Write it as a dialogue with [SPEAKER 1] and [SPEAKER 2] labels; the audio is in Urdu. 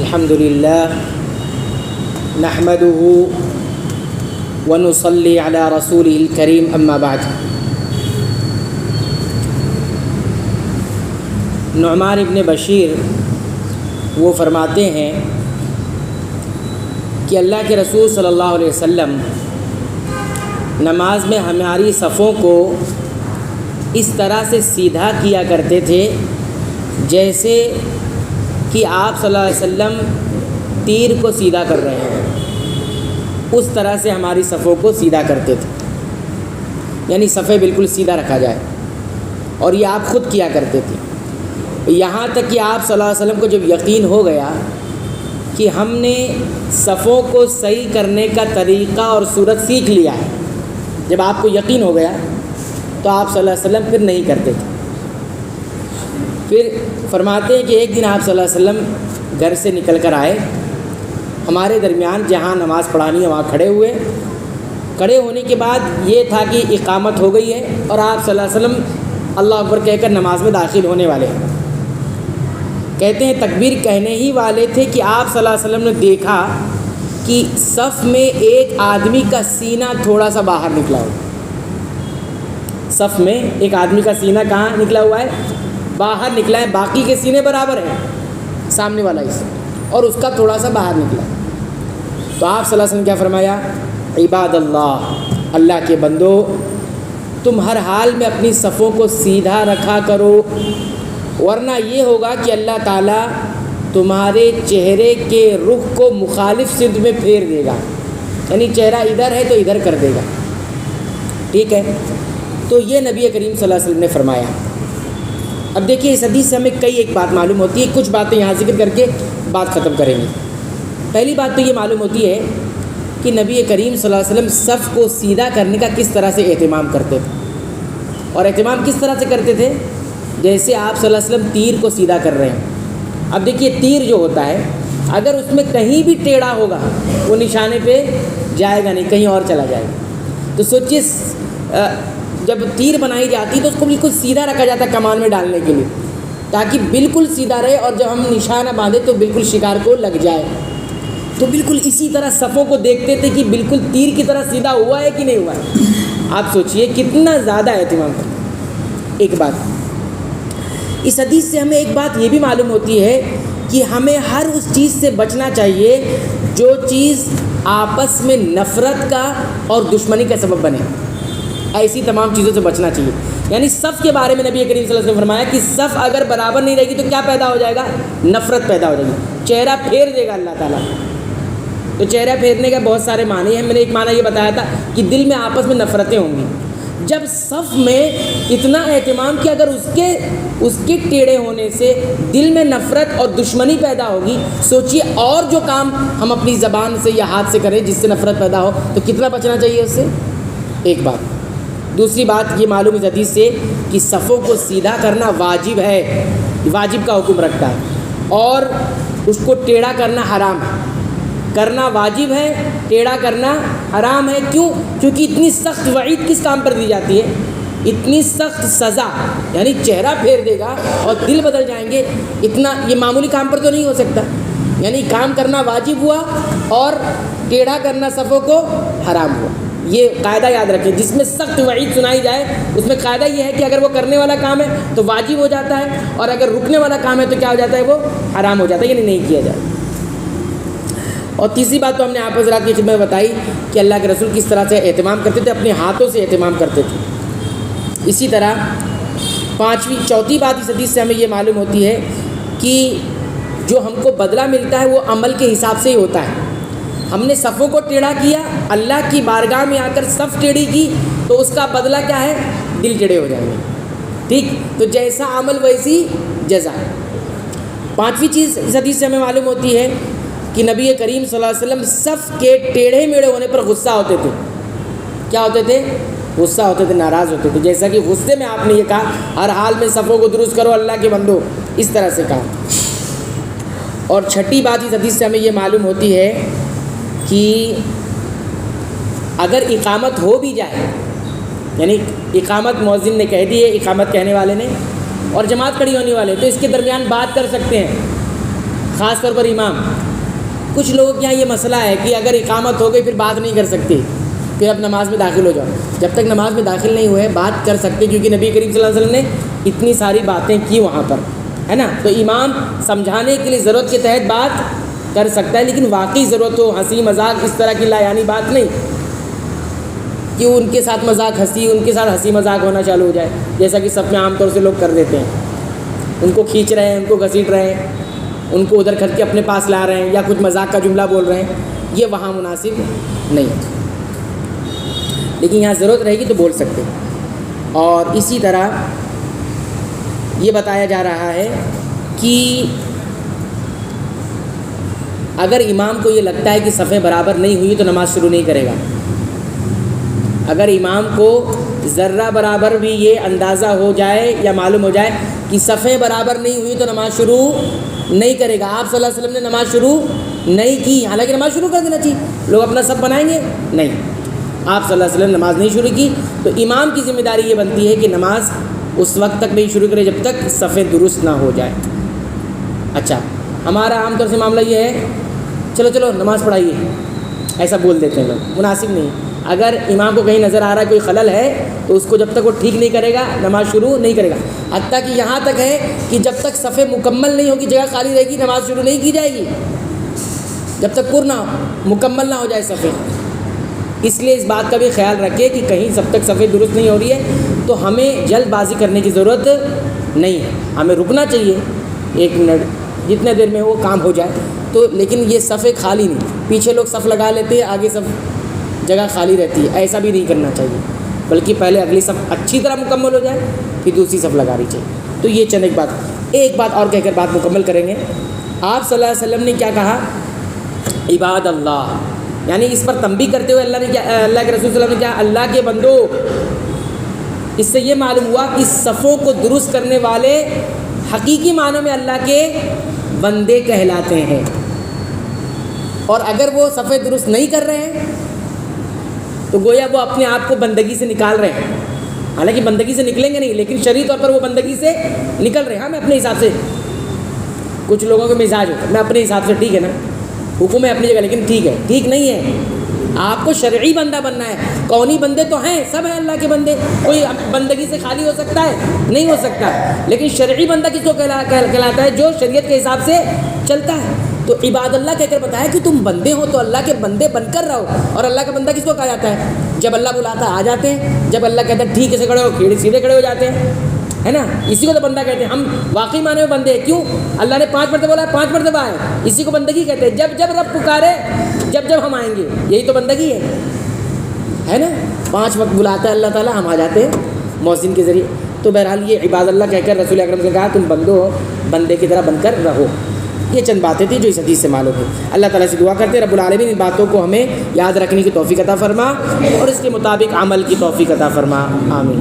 [SPEAKER 1] الحمد للہ نحمده ونصلی علی رسولہ الکریم اما بعد۔ نعمان ابن بشیر وہ فرماتے ہیں کہ اللہ کے رسول صلی اللہ علیہ وسلم نماز میں ہماری صفوں کو اس طرح سے سیدھا کیا کرتے تھے جیسے کہ آپ صلی اللہ علیہ وسلم تیر کو سیدھا کر رہے ہیں، اس طرح سے ہماری صفوں کو سیدھا کرتے تھے، یعنی صفیں بالکل سیدھا رکھا جائے، اور یہ آپ خود کیا کرتے تھے۔ یہاں تک کہ آپ صلی اللہ علیہ وسلم کو جب یقین ہو گیا کہ ہم نے صفوں کو صحیح کرنے کا طریقہ اور صورت سیکھ لیا ہے، جب آپ کو یقین ہو گیا تو آپ صلی اللہ علیہ وسلم پھر نہیں کرتے تھے۔ پھر فرماتے ہیں کہ ایک دن آپ صلی اللہ علیہ وسلم گھر سے نکل کر آئے، ہمارے درمیان جہاں نماز پڑھانی ہے وہاں کھڑے ہوئے۔ کھڑے ہونے کے بعد یہ تھا کہ اقامت ہو گئی ہے اور آپ صلی اللہ علیہ وسلم اللہ اکبر کہہ کر نماز میں داخل ہونے والے ہیں۔ کہتے ہیں تکبیر کہنے ہی والے تھے کہ آپ صلی اللہ علیہ وسلم نے دیکھا کہ صف میں ایک آدمی کا سینہ تھوڑا سا باہر نکلا ہوا، صف میں ایک آدمی کا سینہ کہاں نکلا ہوا ہے؟ باہر نکلا ہے، باقی کے سینے برابر ہیں، سامنے والا حصہ، اور اس کا تھوڑا سا باہر نکلا۔ تو آپ صلی اللہ علیہ وسلم کیا فرمایا؟ عباد اللہ، اللہ کے بندو، تم ہر حال میں اپنی صفوں کو سیدھا رکھا کرو، ورنہ یہ ہوگا کہ اللہ تعالیٰ تمہارے چہرے کے رخ کو مخالف سمت میں پھیر دے گا، یعنی چہرہ ادھر ہے تو ادھر کر دے گا۔ ٹھیک ہے، تو یہ نبی کریم صلی اللہ علیہ وسلم نے فرمایا۔ اب دیکھیے اس حدیث سے ہمیں کئی ایک بات معلوم ہوتی ہے، کچھ باتیں یہاں ذکر کر کے بات ختم کریں گے۔ پہلی بات تو یہ معلوم ہوتی ہے کہ نبی کریم صلی اللہ علیہ وسلم صف کو سیدھا کرنے کا کس طرح سے اہتمام کرتے تھے، اور اہتمام کس طرح سے کرتے تھے؟ جیسے آپ صلی اللہ علیہ وسلم تیر کو سیدھا کر رہے ہیں۔ اب دیکھیے تیر جو ہوتا ہے اگر اس میں کہیں بھی ٹیڑھا ہوگا وہ نشانے پہ جائے گا نہیں، کہیں اور چلا جائے گا۔ تو سوچیے جب تیر بنائی جاتی تو اس کو بالکل سیدھا رکھا جاتا ہے کمان میں ڈالنے کے لیے، تاکہ بالکل سیدھا رہے، اور جب ہم نشانہ باندھیں تو بالکل شکار کو لگ جائے۔ تو بالکل اسی طرح صفوں کو دیکھتے تھے کہ بالکل تیر کی طرح سیدھا ہوا ہے کہ نہیں ہوا ہے۔ آپ سوچئے کتنا زیادہ اہتمام کرتے۔ ایک بات اس حدیث سے ہمیں ایک بات یہ بھی معلوم ہوتی ہے کہ ہمیں ہر اس چیز سے بچنا چاہیے جو چیز آپس میں نفرت کا اور دشمنی کا سبب بنے، ایسی تمام چیزوں سے بچنا چاہیے۔ یعنی صف کے بارے میں نبی کریم صلی اللہ علیہ وسلم نے فرمایا کہ صف اگر برابر نہیں رہے گی تو کیا پیدا ہو جائے گا؟ نفرت پیدا ہو جائے گی، چہرہ پھیر دے گا اللہ تعالیٰ۔ تو چہرہ پھیرنے کا بہت سارے معنی ہیں، میں نے ایک معنی یہ بتایا تھا کہ دل میں آپس میں نفرتیں ہوں گی۔ جب صف میں اتنا اہتمام کہ اگر اس کے ٹیڑھے ہونے سے دل میں نفرت اور دشمنی پیدا ہوگی، سوچئے اور جو کام ہم اپنی زبان سے یا ہاتھ سے کریں جس سے نفرت پیدا ہو تو کتنا بچنا چاہیے اس سے؟ ایک بات۔ دوسری بات یہ معلوم اس حدیث سے کہ صفوں کو سیدھا کرنا واجب ہے، واجب کا حکم رکھتا ہے، اور اس کو ٹیڑھا کرنا حرام ہے۔ کرنا واجب ہے، ٹیڑھا کرنا حرام ہے۔ کیوں؟ کیونکہ اتنی سخت وعید کس کام پر دی جاتی ہے؟ اتنی سخت سزا، یعنی چہرہ پھیر دے گا اور دل بدل جائیں گے، اتنا یہ معمولی کام پر تو نہیں ہو سکتا۔ یعنی کام کرنا واجب ہوا اور ٹیڑھا کرنا صفوں کو حرام ہوا۔ یہ قاعدہ یاد رکھیں، جس میں سخت وعید سنائی جائے اس میں قاعدہ یہ ہے کہ اگر وہ کرنے والا کام ہے تو واجب ہو جاتا ہے، اور اگر رکنے والا کام ہے تو کیا ہو جاتا ہے؟ وہ حرام ہو جاتا ہے، یعنی نہیں کیا جائے۔ اور تیسری بات تو ہم نے آپ حضرات کی خدمت میں بتائی کہ اللہ کے رسول کس طرح سے اہتمام کرتے تھے، اپنے ہاتھوں سے اہتمام کرتے تھے۔ اسی طرح چوتھی بات اس حدیث سے ہمیں یہ معلوم ہوتی ہے کہ جو ہم کو بدلہ ملتا ہے وہ عمل کے حساب سے ہی ہوتا ہے۔ ہم نے صفوں کو ٹیڑھا کیا، اللہ کی بارگاہ میں آ کر صف ٹیڑھی کی، تو اس کا بدلہ کیا ہے؟ دل ٹیڑھے ہو جائیں گے۔ ٹھیک، تو جیسا عمل ویسی جزا۔ پانچویں چیز اس حدیث سے ہمیں معلوم ہوتی ہے کہ نبی کریم صلی اللہ علیہ وسلم صف کے ٹیڑھے میڑھے ہونے پر غصہ ہوتے تھے۔ کیا ہوتے تھے؟ غصہ ہوتے تھے، ناراض ہوتے تھے، جیسا کہ غصے میں آپ نے یہ کہا ہر حال میں صفوں کو درست کرو اللہ کے بندو، اس طرح سے کہا۔ اور چھٹی بات اس حدیث سے ہمیں یہ معلوم ہوتی ہے کہ اگر اقامت ہو بھی جائے، یعنی اقامت مؤذن نے کہہ دی ہے، اقامت کہنے والے نے، اور جماعت کھڑی ہونے والے، تو اس کے درمیان بات کر سکتے ہیں، خاص طور پر امام. کچھ لوگوں کے یہاں یہ مسئلہ ہے کہ اگر اقامت ہو گئی پھر بات نہیں کر سکتے، پھر اب نماز میں داخل ہو جاؤ. جب تک نماز میں داخل نہیں ہوئے بات کر سکتے، کیونکہ نبی کریم صلی اللہ علیہ وسلم نے اتنی ساری باتیں کی وہاں پر، ہے نا. تو امام سمجھانے کے لیے ضرورت کے تحت بات کر سکتا ہے، لیکن واقعی ضرورت ہو، ہنسی مذاق اس طرح کی لایانی بات نہیں کہ ان کے ساتھ ان کے ساتھ ہنسی مذاق ہونا چالو ہو جائے، جیسا کہ سب میں عام طور سے لوگ کر دیتے ہیں. ان کو کھینچ رہے ہیں، ان کو گھسیٹ رہے ہیں، ان کو ادھر کھٹ کے اپنے پاس لا رہے ہیں، یا کچھ مذاق کا جملہ بول رہے ہیں، یہ وہاں مناسب نہیں ہے. لیکن یہاں ضرورت رہے گی تو بول سکتے. اور اسی طرح یہ بتایا جا رہا ہے کہ اگر امام کو یہ لگتا ہے کہ صفیں برابر نہیں ہوئی تو نماز شروع نہیں کرے گا. اگر امام کو ذرہ برابر بھی یہ اندازہ ہو جائے یا معلوم ہو جائے کہ صفیں برابر نہیں ہوئی تو نماز شروع نہیں کرے گا. آپ صلی اللہ علیہ وسلم نے نماز شروع نہیں کی، حالانکہ نماز شروع کر دینا چاہیے. لوگ اپنا صف بنائیں گے نہیں، آپ صلی اللہ علیہ وسلم نے نماز نہیں شروع کی. تو امام کی ذمہ داری یہ بنتی ہے کہ نماز اس وقت تک نہیں شروع کرے جب تک صفیں درست نہ ہو جائے. اچھا، ہمارا عام طور سے معاملہ یہ ہے چلو نماز پڑھائیے، ایسا بول دیتے ہیں لوگ، مناسب نہیں. اگر امام کو کہیں نظر آ رہا ہے کوئی خلل ہے تو اس کو جب تک وہ ٹھیک نہیں کرے گا نماز شروع نہیں کرے گا. حتیٰ کہ یہاں تک ہے کہ جب تک صفیں مکمل نہیں ہوگی، جگہ خالی رہے گی، نماز شروع نہیں کی جائے گی جب تک پر نہ ہو، مکمل نہ ہو جائے صفیں. اس لیے اس بات کا بھی خیال رکھے کہ کہیں جب تک صفیں درست نہیں ہو رہی ہے تو ہمیں جلد بازی کرنے کی ضرورت نہیں ہے، ہمیں رکنا چاہیے 1 منٹ، جتنے دیر میں وہ کام ہو جائے. تو لیکن یہ صفیں خالی نہیں، پیچھے لوگ صف لگا لیتے ہیں، آگے سب جگہ خالی رہتی ہے، ایسا بھی نہیں کرنا چاہیے، بلکہ پہلے اگلی صف اچھی طرح مکمل ہو جائے پھر دوسری صف لگانی چاہیے. تو یہ چند ایک بات اور کہہ کر بات مکمل کریں گے. آپ صلی اللہ علیہ وسلم نے کیا کہا؟ عباد اللہ، یعنی اس پر تنبیہ کرتے ہوئے اللہ کے رسول صلی اللہ علیہ وسلم نے کیا؟ اللہ کے بندو. اس سے یہ معلوم ہوا کہ صفوں کو درست کرنے والے حقیقی معنوں میں اللہ کے بندے کہلاتے ہیں. اور اگر وہ صفیں درست نہیں کر رہے ہیں تو گویا وہ اپنے آپ کو بندگی سے نکال رہے ہیں. حالانکہ بندگی سے نکلیں گے نہیں، لیکن شرعی طور پر وہ بندگی سے نکل رہے ہیں. ہاں، میں اپنے حساب سے، کچھ لوگوں کا مزاج ہوتا ہے میں اپنے حساب سے، ٹھیک ہے نا، حکم ہے اپنی جگہ، لیکن ٹھیک نہیں ہے. آپ کو شرعی بندہ بننا ہے. کونی بندے تو ہیں، سب ہیں اللہ کے بندے، کوئی بندگی سے خالی ہو سکتا ہے؟ نہیں ہو سکتا. لیکن شرعی بندہ کس کو کہلاتا ہے؟ جو شریعت کے حساب سے چلتا ہے. تو عباد اللہ کہہ کر بتایا کہ تم بندے ہو تو اللہ کے بندے بن کر رہو. اور اللہ کا بندہ کس کو کہا جاتا ہے؟ جب اللہ بلاتا ہے آ جاتے ہیں، جب اللہ کہتا ہے ٹھیک سے کھڑے ہو، سیدھے کھڑے ہو جاتے ہیں، ہے نا. اسی کو تو بندہ کہتے ہیں. ہم واقعی معنی میں بندے ہیں. کیوں؟ اللہ نے 5 مرتبہ بولا ہے، 5 مرتبہ آئے، اسی کو بندگی کہتے ہیں. جب رب پکارے، جب ہم آئیں گے، یہی تو بندگی ہے نا. 5 وقت بلاتا ہے اللہ تعالیٰ، ہم آ جاتے ہیں مؤذن کے ذریعے. تو بہرحال یہ عباد اللہ کہہ کر رسول اکرم نے کہا تم بندو ہو، بندے کی طرح بن کر رہو. یہ چند باتیں تھیں جو اس حدیث سے معلوم ہے. اللہ تعالیٰ سے دعا کرتے رب العالمین ان باتوں کو ہمیں یاد رکھنے کی توفیق عطا فرما اور اس کے مطابق عمل کی توفیق عطا فرما. آمین.